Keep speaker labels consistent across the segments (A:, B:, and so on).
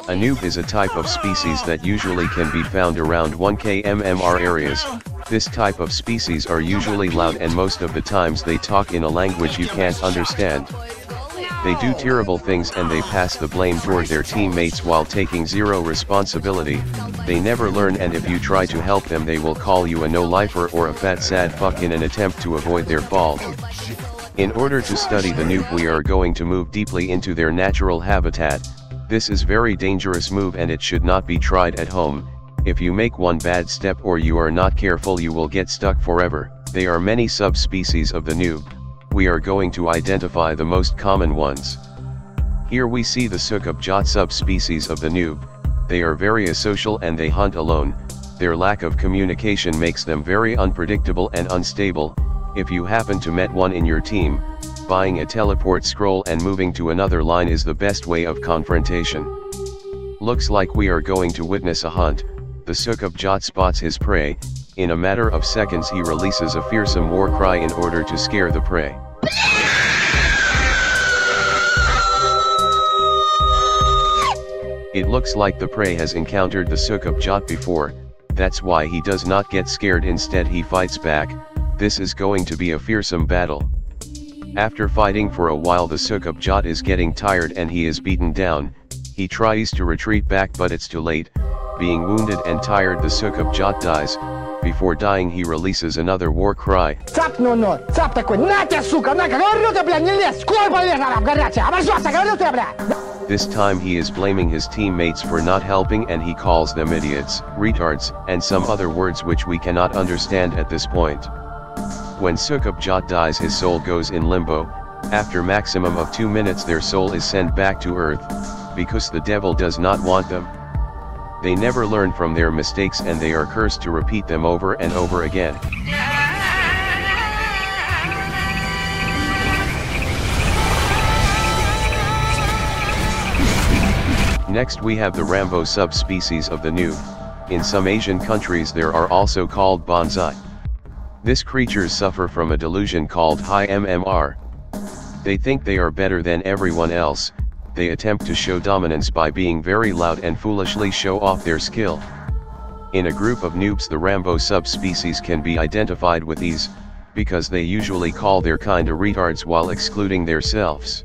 A: A noob is a type of species that usually can be found around 1 km² areas. This type of species are usually loud and most of the times they talk in a language you can't understand. They do terrible things and they pass the blame toward their teammates while taking zero responsibility. They never learn, and if you try to help them they will call you a no-lifer or a fat sad fuck in an attempt to avoid their fault. In order to study the noob we are going to move deeply into their natural habitat. This is very dangerous move and it should not be tried at home. If you make one bad step or you are not careful you will get stuck forever. There are many subspecies of the noob. We are going to identify the most common ones. Here we see the syka bjyat subspecies of the noob. They are very asocial and they hunt alone. Their lack of communication makes them very unpredictable and unstable. If you happen to met one in your team, buying a teleport scroll and moving to another line is the best way of confrontation. Looks like we are going to witness a hunt. The syka bjyat spots his prey. In a matter of seconds he releases a fearsome war cry in order to scare the prey. It looks like the prey has encountered the syka bjyat before, that's why he does not get scared, instead he fights back. This is going to be a fearsome battle. After fighting for a while the syka bjyat is getting tired and he is beaten down. He tries to retreat back but it's too late. Being wounded and tired the syka bjyat dies. Before dying he releases another war cry. This time he is blaming his teammates for not helping and he calls them idiots, retards, and some other words which we cannot understand at this point. When syka bjyat dies his soul goes in limbo. After maximum of 2 minutes their soul is sent back to earth, because the devil does not want them. They never learn from their mistakes and they are cursed to repeat them over and over again. Next we have the Rambo subspecies of the noob. In some Asian countries there are also called bonsai. These creatures suffer from a delusion called high MMR. They think they are better than everyone else. They attempt to show dominance by being very loud and foolishly show off their skill. In a group of noobs the Rambo subspecies can be identified with ease, because they usually call their kind of retards while excluding themselves.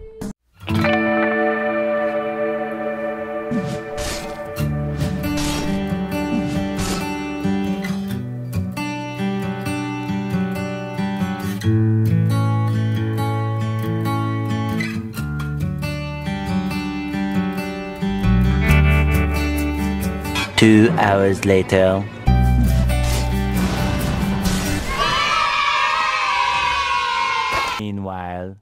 B: Two hours later. Meanwhile,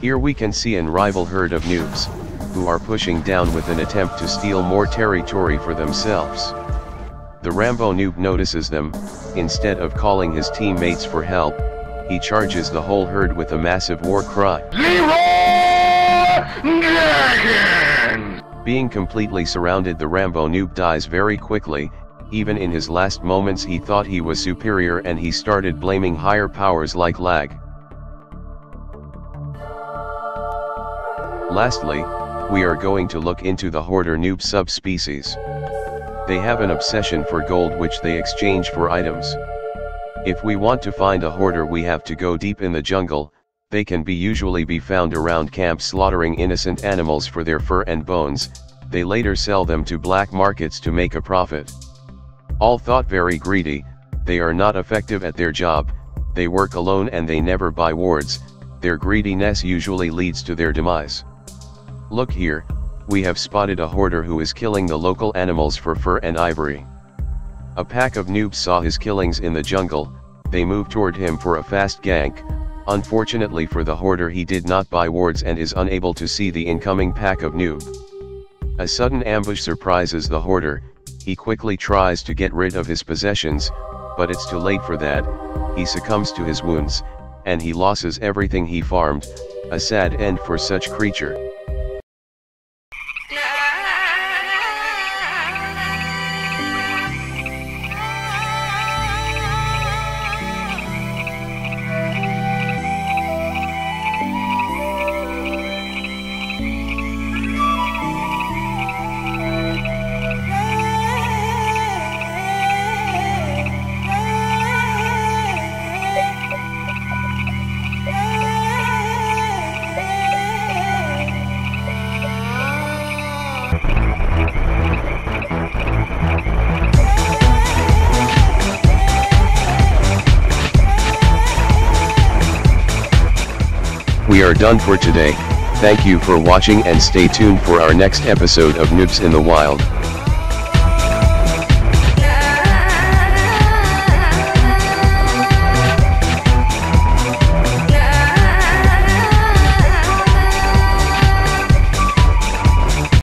A: here we can see an rival herd of noobs, who are pushing down with an attempt to steal more territory for themselves. The Rambo noob notices them. Instead of calling his teammates for help, he charges the whole herd with a massive war cry. Being completely surrounded, the Rambo noob dies very quickly. Even in his last moments he thought he was superior and he started blaming higher powers like lag. Lastly, we are going to look into the hoarder noob subspecies. They have an obsession for gold which they exchange for items. If we want to find a hoarder we have to go deep in the jungle. They can usually be found around camps slaughtering innocent animals for their fur and bones. They later sell them to black markets to make a profit. All thought very greedy, they are not effective at their job, they work alone and they never buy wards. Their greediness usually leads to their demise. Look here, we have spotted a hoarder who is killing the local animals for fur and ivory. A pack of noobs saw his killings in the jungle, they moved toward him for a fast gank. Unfortunately for the hoarder he did not buy wards and is unable to see the incoming pack of noob. A sudden ambush surprises the hoarder, he quickly tries to get rid of his possessions, but it's too late for that, he succumbs to his wounds, and he loses everything he farmed, a sad end for such creature. We are done for today. Thank you for watching and stay tuned for our next episode of Noobs in the Wild.